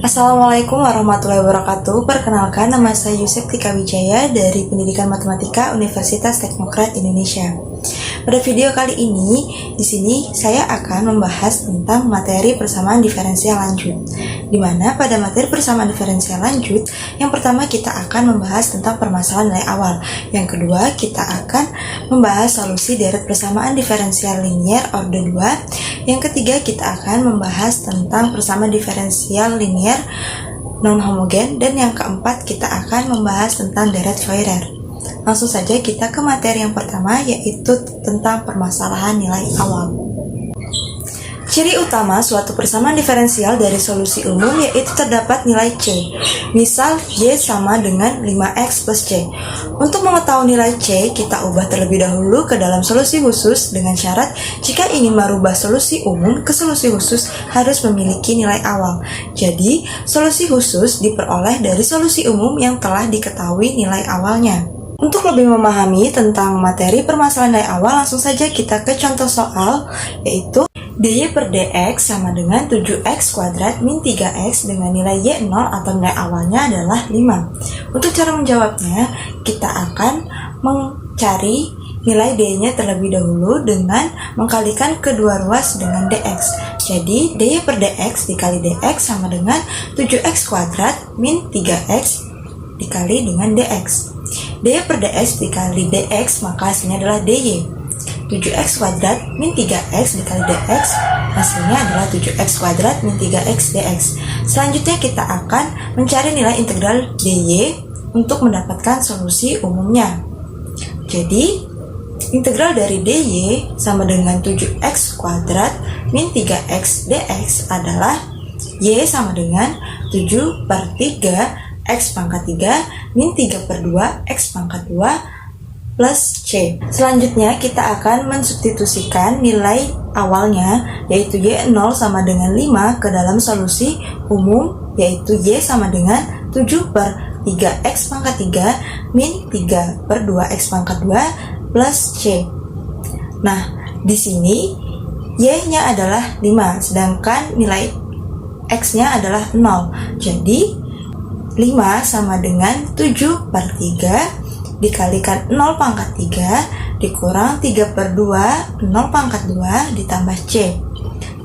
Assalamualaikum warahmatullahi wabarakatuh. Perkenalkan, nama saya Yusef Tika Wijaya dari Pendidikan Matematika Universitas Teknokrat Indonesia. Pada video kali ini, di sini saya akan membahas tentang materi persamaan diferensial lanjut. Di mana pada materi persamaan diferensial lanjut, yang pertama kita akan membahas tentang permasalahan nilai awal. Yang kedua, kita akan membahas solusi deret persamaan diferensial linier orde 2. Yang ketiga, kita akan membahas tentang persamaan diferensial linier non-homogen, dan yang keempat kita akan membahas tentang deret Fourier. Langsung saja kita ke materi yang pertama, yaitu tentang permasalahan nilai awal. Ciri utama suatu persamaan diferensial dari solusi umum yaitu terdapat nilai C. Misal Y sama dengan 5X plus C. Untuk mengetahui nilai C, kita ubah terlebih dahulu ke dalam solusi khusus dengan syarat jika ingin merubah solusi umum ke solusi khusus harus memiliki nilai awal. Jadi, solusi khusus diperoleh dari solusi umum yang telah diketahui nilai awalnya. Untuk lebih memahami tentang materi permasalahan nilai awal, langsung saja kita ke contoh soal, yaitu dy per dx sama dengan 7x kuadrat min 3x dengan nilai y0 atau nilai awalnya adalah 5. Untuk cara menjawabnya, kita akan mencari nilai d-nya terlebih dahulu dengan mengkalikan kedua ruas dengan dx. Jadi, dy per dx dikali dx sama dengan 7x kuadrat min 3x dikali dengan dx. Dy per dx dikali dx, maka hasilnya adalah dy. 7x kuadrat min 3x dikali dx, hasilnya adalah 7x kuadrat min 3x dx. Selanjutnya kita akan mencari nilai integral dy untuk mendapatkan solusi umumnya. Jadi, integral dari dy sama dengan 7x kuadrat min 3x dx adalah y sama dengan 7 per 3 x pangkat 3 min 3 per 2 x pangkat 2 plus C. Selanjutnya kita akan mensubstitusikan nilai awalnya, yaitu Y0 sama dengan 5 ke dalam solusi umum, yaitu Y sama dengan 7 per 3x pangkat 3 min 3 per 2x pangkat 2 plus C. Nah, di sini Y-nya adalah 5, sedangkan nilai X-nya adalah 0. Jadi, 5 sama dengan 7 per 3 dikalikan 0 pangkat 3 dikurang 3 per 2 0 pangkat 2 ditambah C.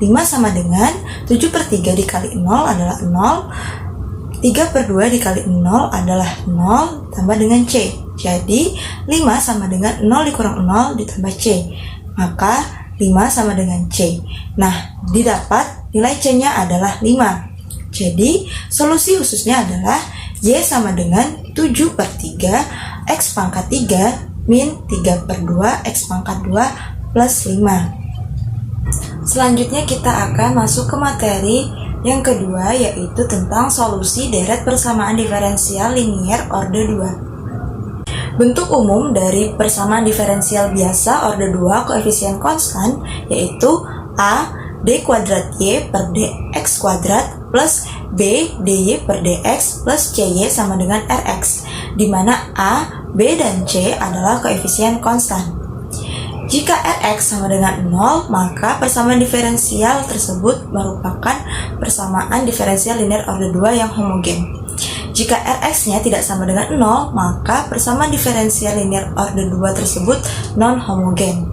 5 sama dengan 7 per 3 dikali 0 adalah 0. 3 per 2 dikali 0 adalah 0 tambah dengan C. Jadi 5 sama dengan 0 dikurang 0 ditambah C, maka 5 sama dengan C. Nah, didapat nilai C-nya adalah 5. Jadi solusi khususnya adalah Y sama dengan 7 per 3 X pangkat 3 min 3 per 2 X pangkat 2 plus 5. Selanjutnya kita akan masuk ke materi yang kedua, yaitu tentang solusi deret persamaan diferensial linier orde 2. Bentuk umum dari persamaan diferensial biasa orde 2 koefisien konstan yaitu A d kuadrat y per dx kuadrat plus b dy per dx plus cy sama dengan rx, di mana a, b, dan c adalah koefisien konstan. Jika rx sama dengan 0, maka persamaan diferensial tersebut merupakan persamaan diferensial linier orde 2 yang homogen. Jika rx-nya tidak sama dengan 0, maka persamaan diferensial linier orde 2 tersebut non-homogen.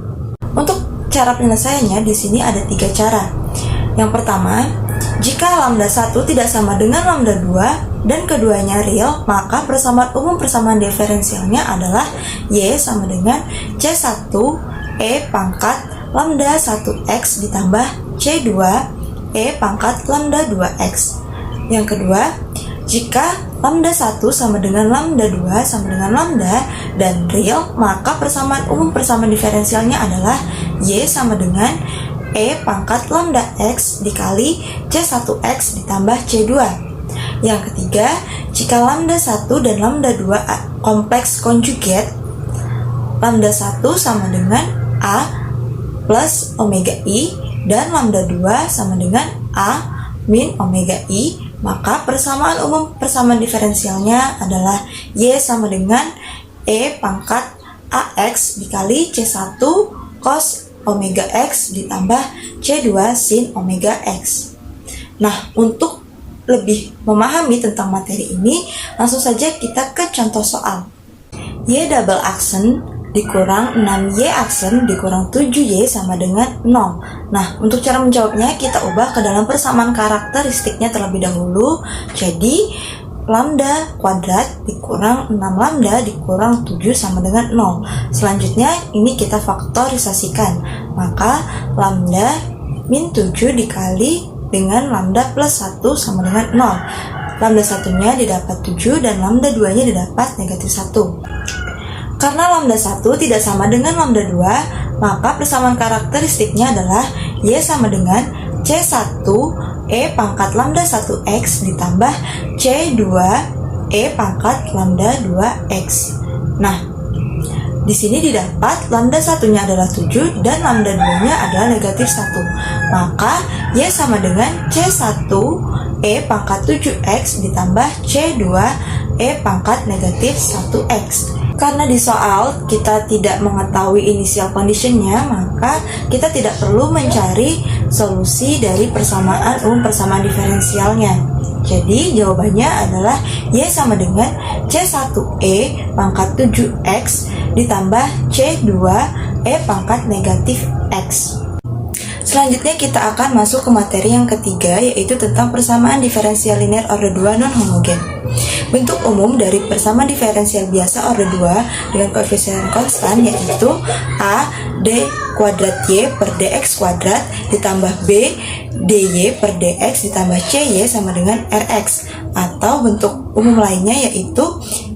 Untuk cara penyelesaiannya di sini ada 3 cara. Yang pertama, jika lambda 1 tidak sama dengan lambda 2 dan keduanya real, maka persamaan umum persamaan diferensialnya adalah y sama dengan c1 e pangkat lambda 1x ditambah c2 e pangkat lambda 2x. Yang kedua, jika lambda 1 sama dengan lambda 2 sama dengan lambda dan real, maka persamaan umum persamaan diferensialnya adalah y sama dengan e pangkat lambda x dikali c1x ditambah c2. Yang ketiga, jika lambda 1 dan lambda 2 kompleks konjugat, lambda 1 sama dengan a plus omega i dan lambda 2 sama dengan a min omega i, maka persamaan umum persamaan diferensialnya adalah y sama dengan e pangkat ax dikali c1 cos omega x ditambah c2 sin omega x. Nah, untuk lebih memahami tentang materi ini, langsung saja kita ke contoh soal. Y double aksen dikurang 6Y aksen dikurang 7Y sama dengan 0. Nah, untuk cara menjawabnya kita ubah ke dalam persamaan karakteristiknya terlebih dahulu. Jadi, lambda kuadrat dikurang 6 lambda dikurang 7 sama dengan 0. Selanjutnya ini kita faktorisasikan. Maka lambda min 7 dikali dengan lambda plus 1 sama dengan 0. Lambda satunya didapat 7 dan lambda 2 nya didapat negatif 1. Karena lambda 1 tidak sama dengan lambda 2, maka persamaan karakteristiknya adalah Y sama dengan C1 E pangkat lambda 1X ditambah C2 E pangkat lambda 2X. Nah, di sini didapat lambda satunya adalah 7 dan lambda 2-nya adalah negatif 1. Maka Y sama dengan C1 E pangkat 7X ditambah C2 E pangkat negatif 1X. Karena di soal kita tidak mengetahui initial condition-nya, maka kita tidak perlu mencari solusi dari persamaan persamaan diferensialnya. Jadi jawabannya adalah Y sama dengan C1E pangkat 7X ditambah C2 E pangkat negatif X. Selanjutnya kita akan masuk ke materi yang ketiga, yaitu tentang persamaan diferensial linear order 2 non-homogen. Bentuk umum dari persamaan diferensial biasa order 2 dengan koefisien konstan yaitu A D kuadrat Y per DX kuadrat ditambah B DY per DX ditambah CY sama dengan RX. Atau bentuk umum lainnya yaitu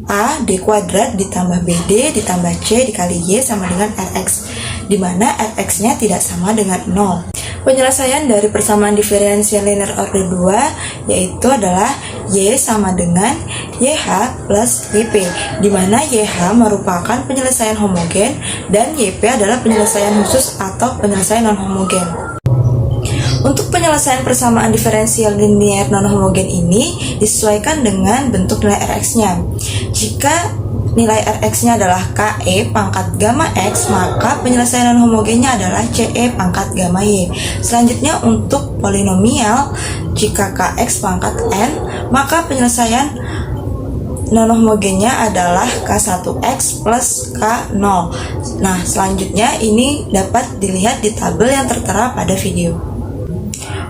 A D kuadrat ditambah BD ditambah C dikali Y sama dengan RX, di mana RX-nya tidak sama dengan 0. Penyelesaian dari persamaan diferensial linear order 2 yaitu adalah Y sama dengan YH plus YP, di mana YH merupakan penyelesaian homogen dan YP adalah penyelesaian khusus atau penyelesaian non-homogen. Untuk penyelesaian persamaan diferensial linear non-homogen ini disesuaikan dengan bentuk nilai Rx-nya. Jika nilai Rx-nya adalah KE pangkat gamma X, maka penyelesaian non-homogennya adalah CE pangkat gamma Y. Selanjutnya untuk polinomial, jika Kx pangkat N, maka penyelesaian non-homogennya adalah K1X plus K0. Nah, selanjutnya ini dapat dilihat di tabel yang tertera pada video.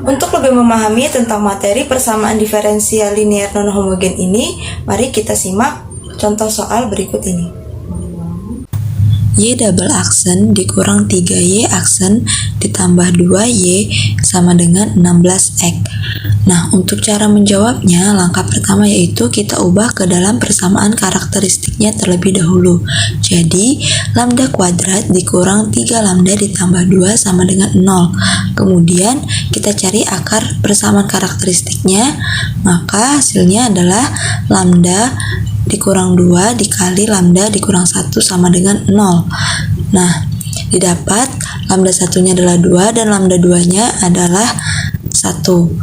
Untuk lebih memahami tentang materi persamaan diferensial linear non-homogen ini, mari kita simak contoh soal berikut ini. Y double aksen dikurang 3Y aksen ditambah 2Y sama dengan 16X. Nah, untuk cara menjawabnya, langkah pertama yaitu kita ubah ke dalam persamaan karakteristiknya terlebih dahulu. Jadi, lambda kuadrat dikurang 3 lambda ditambah 2 sama dengan 0. Kemudian, kita cari akar persamaan karakteristiknya, maka hasilnya adalah lambda dikurang 2 dikali lambda dikurang 1 sama dengan 0. Nah, didapat lambda satunya adalah 2 dan lambda 2-nya adalah 1.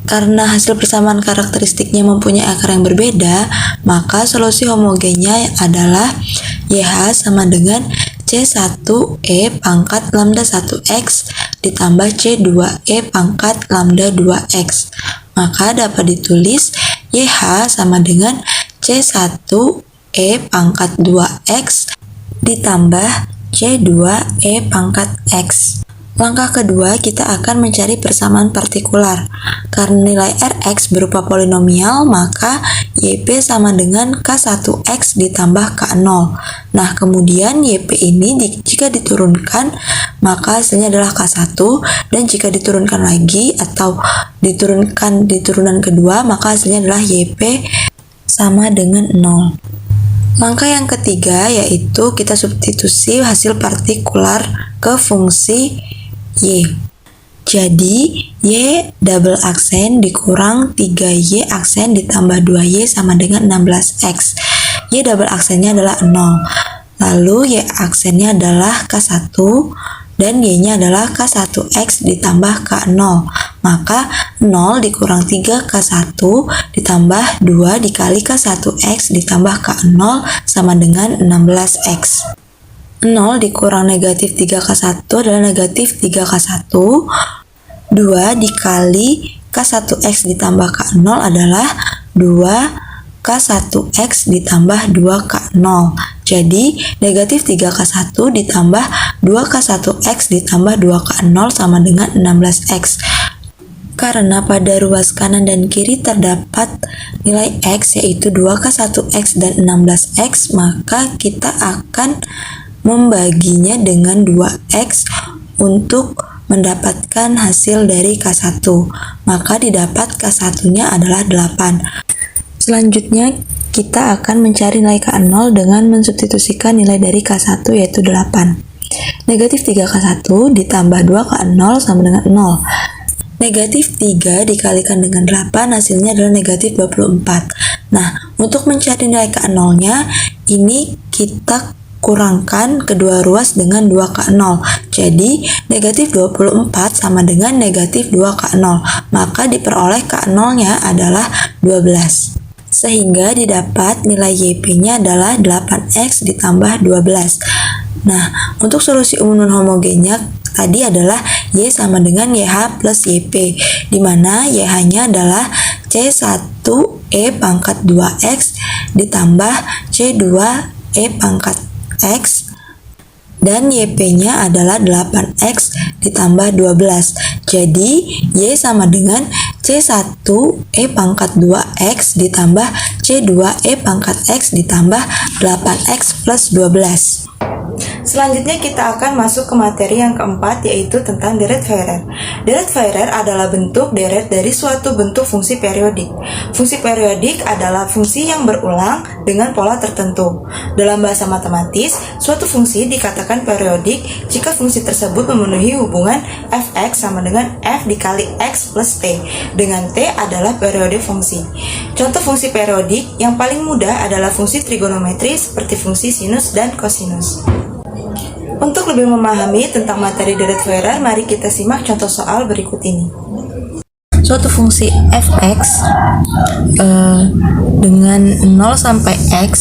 Karena hasil persamaan karakteristiknya mempunyai akar yang berbeda, maka solusi homogennya adalah YH sama dengan C1E pangkat lambda 1X ditambah C2E pangkat lambda 2X. Maka dapat ditulis YH sama dengan C1E pangkat 2X ditambah C2E pangkat X. Langkah kedua, kita akan mencari persamaan partikular. Karena nilai Rx berupa polinomial, maka YP sama dengan K1X ditambah K0. Nah, kemudian YP ini jika diturunkan, maka hasilnya adalah K1, dan jika diturunkan lagi atau diturunkan di turunan kedua, maka hasilnya adalah YP sama dengan 0. Langkah yang ketiga yaitu kita substitusi hasil partikular ke fungsi Y. Jadi, Y double aksen dikurang 3Y aksen ditambah 2Y sama dengan 16X. Y double aksennya adalah 0. Lalu Y aksennya adalah K1 dan Y-nya adalah K1X ditambah K0. Maka 0 dikurang 3K1 ditambah 2 dikali K1X ditambah K0 sama dengan 16X. 0 dikurang negatif 3K1 adalah negatif 3K1. 2 dikali K1X ditambah K0 adalah 2K1X ditambah 2K0. Jadi, negatif 3K1 ditambah 2K1X ditambah 2K0 sama dengan 16X. Karena pada ruas kanan dan kiri terdapat nilai X yaitu 2K1X dan 16X, maka kita akan membaginya dengan 2X untuk mendapatkan hasil dari K1. Maka didapat K1-nya adalah 8. Selanjutnya, kita akan mencari nilai K0 dengan mensubstitusikan nilai dari K1 yaitu 8. Negatif 3K1 ditambah 2K0 sama dengan 0. Negatif 3 dikalikan dengan 8 hasilnya adalah negatif 24. Nah, untuk mencari nilai K0-nya, ini kita kurangkan kedua ruas dengan 2K0. Jadi, negatif 24 sama dengan negatif 2K0. Maka diperoleh K0-nya adalah 12. Sehingga didapat nilai YP-nya adalah 8X ditambah 12. Nah, untuk solusi umum non homogennya tadi adalah Y sama dengan YH plus YP, di mana YH-nya adalah C1E pangkat 2X ditambah C2E pangkat X, dan YP-nya adalah 8X ditambah 12. Jadi, Y sama dengan C1E pangkat 2X ditambah C2E pangkat X ditambah 8X plus 12. Selanjutnya kita akan masuk ke materi yang keempat, yaitu tentang deret-Fourier. Deret-Fourier adalah bentuk deret dari suatu bentuk fungsi periodik. Fungsi periodik adalah fungsi yang berulang dengan pola tertentu. Dalam bahasa matematis, suatu fungsi dikatakan periodik jika fungsi tersebut memenuhi hubungan fx sama dengan f dikali x plus t, dengan t adalah periode fungsi. Contoh fungsi periodik yang paling mudah adalah fungsi trigonometri seperti fungsi sinus dan kosinus. Untuk lebih memahami tentang materi deret-Fourier, mari kita simak contoh soal berikut ini. Suatu fungsi fx dengan 0 sampai x,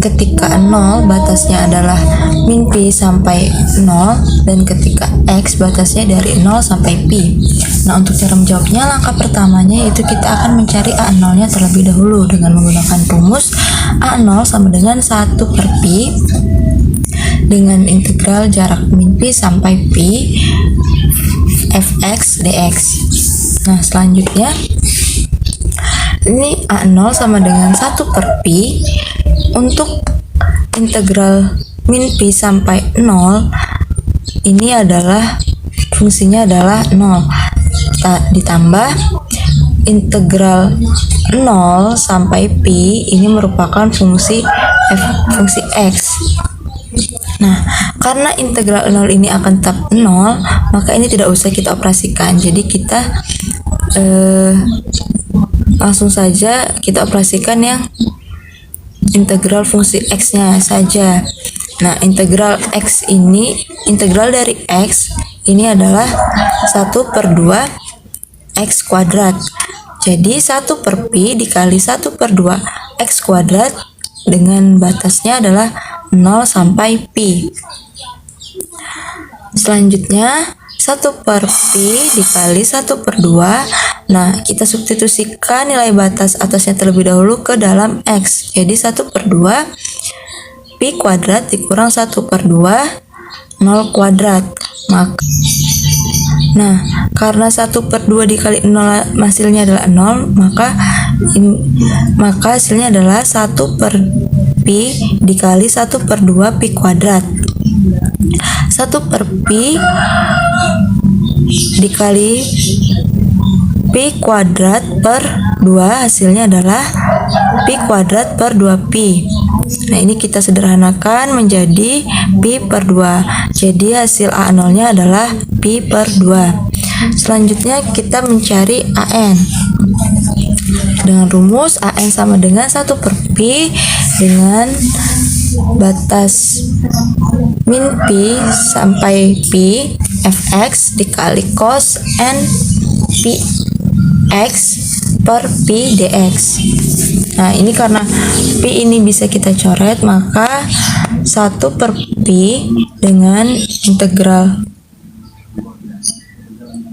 ketika 0 batasnya adalah min pi sampai 0, dan ketika x batasnya dari 0 sampai pi. Nah, untuk cara menjawabnya, langkah pertamanya yaitu kita akan mencari A0-nya terlebih dahulu dengan menggunakan rumus A0 sama dengan 1 per pi dengan integral jarak min pi sampai pi fx dx. Nah, selanjutnya ini A0 sama dengan 1 per pi. Untuk integral min pi sampai 0, ini adalah fungsinya adalah 0 ditambah integral 0 sampai pi, ini merupakan fungsi x. Nah, karena integral 0 ini akan tetap 0, maka ini tidak usah kita operasikan. Jadi kita langsung saja kita operasikan yang integral fungsi x-nya saja. Nah, integral x ini, integral dari x ini adalah 1 per 2 x kuadrat. Jadi 1 per pi dikali 1 per 2 x kuadrat dengan batasnya adalah 0 sampai pi. Selanjutnya 1 per pi dikali 1 per 2. Nah, kita substitusikan nilai batas atasnya terlebih dahulu ke dalam x. Jadi 1 per 2 pi kuadrat dikurang 1 per 2 0 kuadrat. Nah, karena 1 per 2 dikali 0 hasilnya adalah 0, maka hasilnya adalah 1 per pi dikali 1 per 2 pi kuadrat. 1 per pi dikali pi kuadrat per 2 hasilnya adalah pi kuadrat per 2pi. Nah, ini kita sederhanakan menjadi pi per 2. Jadi hasil A0-nya adalah pi per 2. Selanjutnya kita mencari AN. Dengan rumus AN sama dengan 1 per pi dengan batas min pi sampai pi fx dikali cos n pi x per pi dx. Nah, ini karena pi ini bisa kita coret, maka 1 per pi dengan integral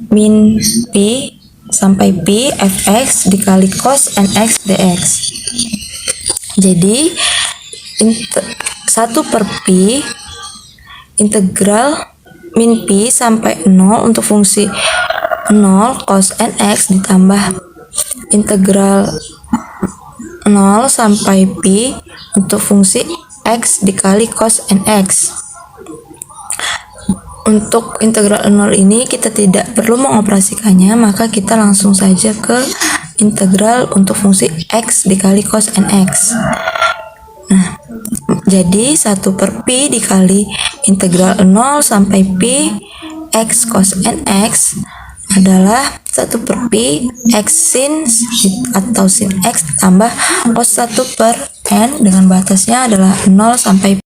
min pi sampai pi fx dikali cos nx dx. Jadi 1 per pi integral min pi sampai 0 untuk fungsi 0 cos nx ditambah integral 0 sampai pi untuk fungsi x dikali cos nx. Untuk integral 0 ini kita tidak perlu mengoperasikannya, maka kita langsung saja ke integral untuk fungsi x dikali cos nx. Nah, jadi 1 per pi dikali integral 0 sampai pi x cos nx adalah 1 per pi x sin atau sin x tambah cos 1 per n dengan batasnya adalah 0 sampai pi.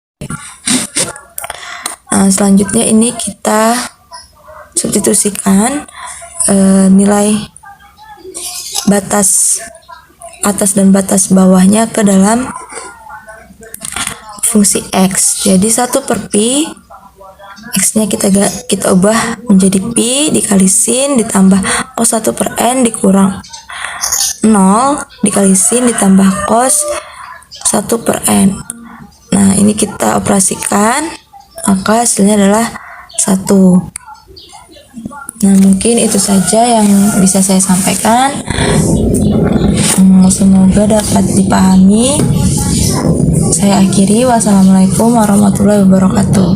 Nah, selanjutnya ini kita substitusikan nilai batas atas dan batas bawahnya ke dalam fungsi x. Jadi 1 per pi x-nya kita ubah menjadi pi dikali sin ditambah cos 1 per n dikurang 0 dikali sin ditambah cos 1 per n. Nah, ini kita operasikan, maka hasilnya adalah 1. Nah, mungkin itu saja yang bisa saya sampaikan. Semoga dapat dipahami. Saya akhiri. Wassalamualaikum warahmatullahi wabarakatuh.